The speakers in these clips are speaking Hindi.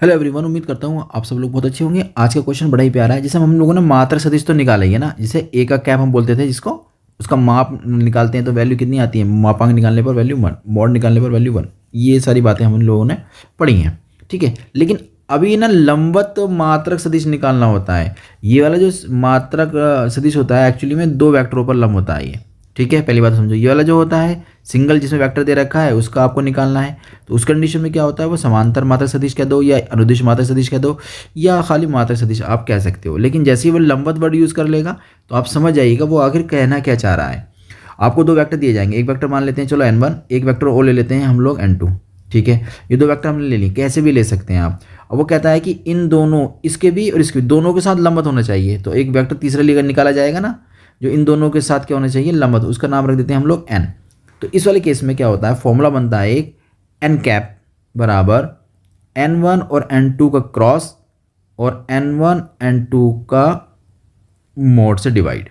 हेलो एवरीवन, उम्मीद करता हूँ आप सब लोग बहुत अच्छे होंगे। आज का क्वेश्चन बड़ा ही प्यारा है। जैसे हम लोगों ने मात्रक सदिश तो निकाला ही है ना, जैसे ए का कैप हम बोलते थे, जिसको उसका माप निकालते हैं तो वैल्यू कितनी आती है, मापांक निकालने पर वैल्यू 1, मॉड निकालने पर वैल्यू 1। ये सारी बातें हम लोगों ने पढ़ी हैं, ठीक है। लेकिन अभी ना लंबवत मात्रक सदिश निकालना होता है। ये वाला जो मात्रक सदिश होता है एक्चुअली में दो वैक्टरों पर लंब होता है ये, ठीक है। पहली बात समझो, ये वाला जो होता है सिंगल जिसमें वेक्टर दे रखा है उसका आपको निकालना है। तो उस कंडीशन में क्या होता है, वो समांतर मात्रक सदिश कह दो या अनुदिश मात्रक सदिश कह दो या खाली मात्रक सदिश आप कह सकते हो। लेकिन जैसे ही वो लंबवत वर्ड यूज़ कर लेगा तो आप समझ जाइएगा वो आखिर कहना क्या चाह रहा है। आपको दो वेक्टर दिए जाएंगे, एक वेक्टर मान लेते हैं चलो n1, एक वेक्टर और ले लेते हैं हम लोग n2, ठीक है। ये दो वेक्टर हमने ले ली, कैसे भी ले सकते हैं आप। और वो कहता है कि इन दोनों, इसके भी और इसके भी, दोनों के साथ लंबवत होना चाहिए। तो एक वेक्टर तीसरा लेकर निकाला जाएगा ना, जो इन दोनों के साथ क्या होना चाहिए, लंबवत, उसका नाम रख देते हैं हम लोग n। तो इस वाले केस में क्या होता है, फॉर्मूला बनता है एक n कैप बराबर n1 और n2 का क्रॉस और n1 n2 का मोड से डिवाइड।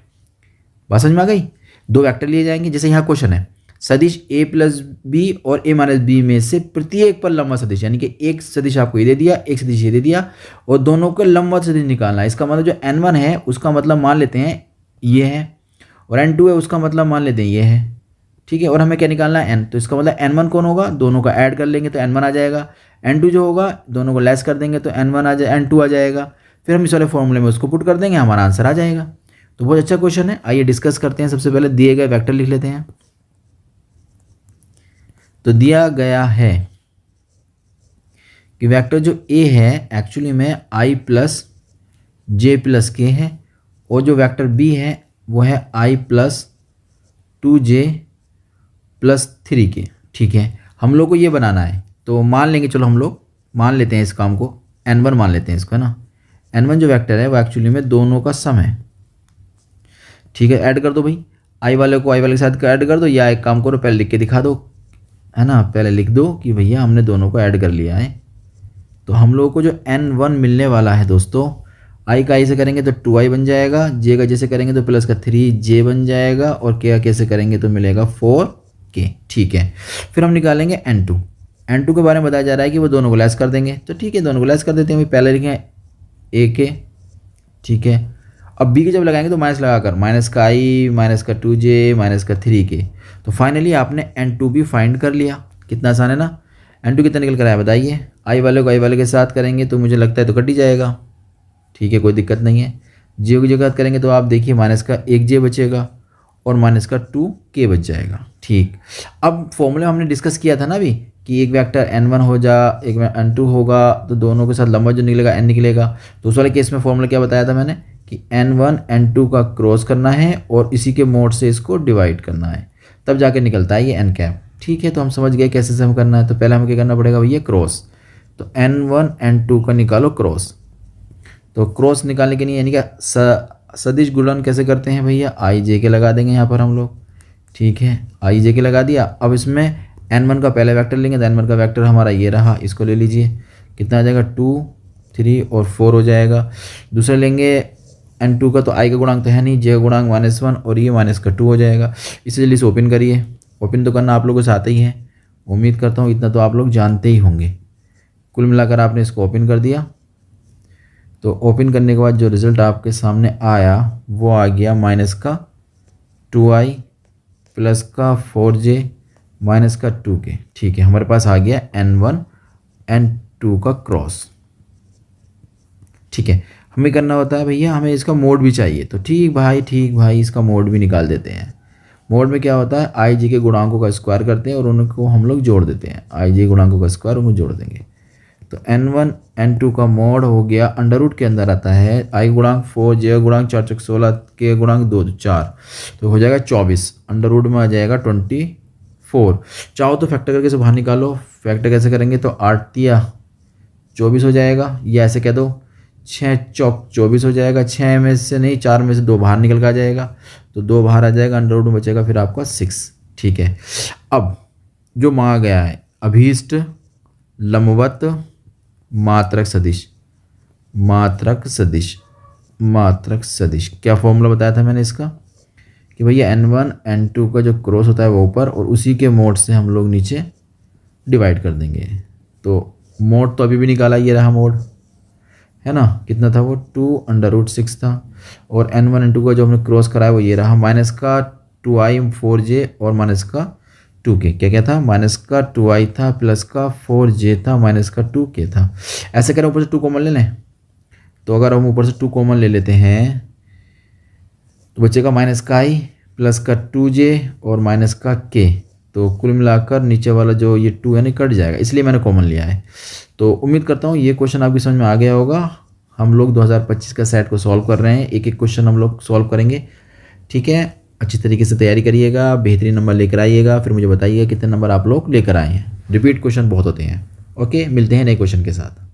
बात समझ में आ गई। दो वेक्टर लिए जाएंगे, जैसे यहाँ क्वेश्चन है सदिश a प्लस बी और a माइनस बी में से प्रत्येक पर लंबवत सदिश, यानी कि एक सदिश आपको ये दे दिया, एक सदिश ये दे दिया और दोनों को लंबवत सदिश निकालना है। इसका मतलब जो n1 है उसका मतलब मान लेते हैं ये है और n2 है उसका मतलब मान लेते हैं ये है, ठीक है। और हमें क्या निकालना है n, तो इसका मतलब n1 कौन होगा, दोनों का ऐड कर लेंगे तो n1 आ जाएगा। n2 जो होगा दोनों को लेस कर देंगे तो n1 आ जाए, n2 आ जाएगा। फिर हम इस वाले फॉर्मूले में उसको पुट कर देंगे, हमारा आंसर आ जाएगा। तो बहुत अच्छा क्वेश्चन है, आइए डिस्कस करते हैं। सबसे पहले दिए गए वेक्टर लिख लेते हैं। तो दिया गया है कि वेक्टर जो a है एक्चुअली में i प्लस जे प्लस के है और जो वेक्टर b है वो है i प्लस 2j प्लस 3 के, ठीक है। हम लोग को ये बनाना है तो मान लेंगे, चलो हम लोग मान लेते हैं इस काम को, n1 मान लेते हैं इसको, है ना। n1 जो वेक्टर है वो एक्चुअली में दोनों का सम है, ठीक है। ऐड कर दो भाई, आई वाले को आई वाले के साथ ऐड कर दो, या एक काम करो पहले लिख के दिखा दो, है ना। पहले लिख दो कि भैया हमने दोनों को ऐड कर लिया है। तो हम लोगों को जो n1 मिलने वाला है दोस्तों, आई का आई से करेंगे तो 2i बन जाएगा, जे का जैसे करेंगे तो प्लस का 3j बन जाएगा और के का कैसे करेंगे तो मिलेगा 4k, ठीक है। फिर हम निकालेंगे n2। n2 के बारे में बताया जा रहा है कि वो दोनों को लेस कर देंगे, तो ठीक है दोनों को लेस कर देते हैं। पहले लिखें ak, ठीक है। अब b के जब लगाएंगे तो माइनस लगाकर माइनस का i माइनस का 2j माइनस का 3k। तो फाइनली आपने n2 भी फाइंड कर लिया। कितना आसान है ना। n2 कितना निकल कर आया बताइए। i वाले को i वाले के साथ करेंगे तो मुझे लगता है तो कट ही जाएगा, ठीक है, कोई दिक्कत नहीं है। j की जगह करेंगे तो आप देखिए माइनस का 1j बचेगा और माइनस का 2k बच जाएगा, ठीक। अब फॉर्मूला हमने डिस्कस किया था ना अभी कि एक वेक्टर n1 हो जा, एक n2 होगा, तो दोनों के साथ लंबा जो निकलेगा n निकलेगा। तो उस वाले केस में फॉर्मूला क्या बताया था मैंने कि n1 n2 का क्रॉस करना है और इसी के मोड से इसको डिवाइड करना है, तब जाके निकलता है ये n कैप, ठीक है। तो हम समझ गए कैसे से हम करना है। तो पहले हमें क्या करना पड़ेगा भैया, क्रॉस। तो n1 n2 का निकालो क्रॉस। तो क्रॉस निकालने के लिए यानी क्या सदिश गुणन कैसे करते हैं भैया, आई जे के लगा देंगे यहाँ पर हम लोग, ठीक है। आई जे के लगा दिया। अब इसमें n1 का पहले वेक्टर लेंगे तो n1 का वेक्टर हमारा ये रहा, इसको ले लीजिए। कितना आ जाएगा, 2 3 और 4 हो जाएगा। दूसरा लेंगे n2 का, तो i का गुणांक तो है नहीं, j का गुणांक -1 और ये माइनस का 2 हो जाएगा। इसे जल्दी से ओपन करिए। ओपन तो करना आप लोगों से आता ही है, उम्मीद करता हूँ इतना तो आप लोग जानते ही होंगे। कुल मिलाकर आपने इसको ओपन कर दिया। तो ओपन करने के बाद जो रिज़ल्ट आपके सामने आया वो आ गया माइनस का 2i प्लस का 4j माइनस का 2k, ठीक है। हमारे पास आ गया n1 n2 का क्रॉस, ठीक है। हमें करना होता है भैया, हमें इसका मोड भी चाहिए। तो ठीक भाई इसका मोड भी निकाल देते हैं। मोड में क्या होता है, आई जी के गुणांकों का स्क्वायर करते हैं और उनको हम लोग जोड़ देते हैं। आई जी गुणांकों का स्क्वायर उनको जोड़ देंगे तो n1 n2 का मोड हो गया, अंडर रूट के अंदर आता है आई गुणांक 4, जे गुणांक 4 चौक 16, के गुणांक 2 4, तो हो जाएगा 24। अंडर रूट में आ जाएगा 24। चाहो तो फैक्टर करके से बाहर निकालो। फैक्टर कैसे करेंगे तो 8 या 24 हो जाएगा, या ऐसे कह दो 6 चौक 24 हो जाएगा। 6 में से नहीं, 4 में से 2 बाहर निकल कर आ जाएगा, तो 2 बाहर आ जाएगा, अंडर रूट में बचेगा फिर आपका 6, ठीक है। अब जो मांगा गया है अभीष्ट लंबवत मात्रक सदिश, मात्रक सदिश, मात्रक सदिश, क्या फॉर्मूला बताया था मैंने इसका कि भैया n1 n2 का जो क्रॉस होता है वो ऊपर और उसी के मोड से हम लोग नीचे डिवाइड कर देंगे। तो मोड तो अभी भी निकाला, ये रहा मोड, है ना, कितना था वो 2√6 था। और n1 n2 का जो हमने क्रॉस कराया वो ये रहा, माइनस का 2i 4j और माइनस का 2k। क्या क्या था, माइनस का 2i था, प्लस का 4j था, माइनस का 2k था। ऐसे करें ऊपर से 2 कॉमन ले लें, तो अगर हम ऊपर से 2 कॉमन ले लेते हैं तो बचेगा माइनस का i प्लस का 2j और माइनस का k। तो कुल मिलाकर नीचे वाला जो ये 2 है ना कट जाएगा, इसलिए मैंने कॉमन लिया है। तो उम्मीद करता हूँ ये क्वेश्चन आपकी समझ में आ गया होगा। हम लोग 2025 का सेट को सॉल्व कर रहे हैं, एक एक क्वेश्चन हम लोग सॉल्व करेंगे, ठीक है। अच्छी तरीके से तैयारी करिएगा, बेहतरीन नंबर लेकर आइएगा, फिर मुझे बताइएगा कितने नंबर आप लोग लेकर आए हैं। रिपीट क्वेश्चन बहुत होते हैं। ओके, मिलते हैं नए क्वेश्चन के साथ।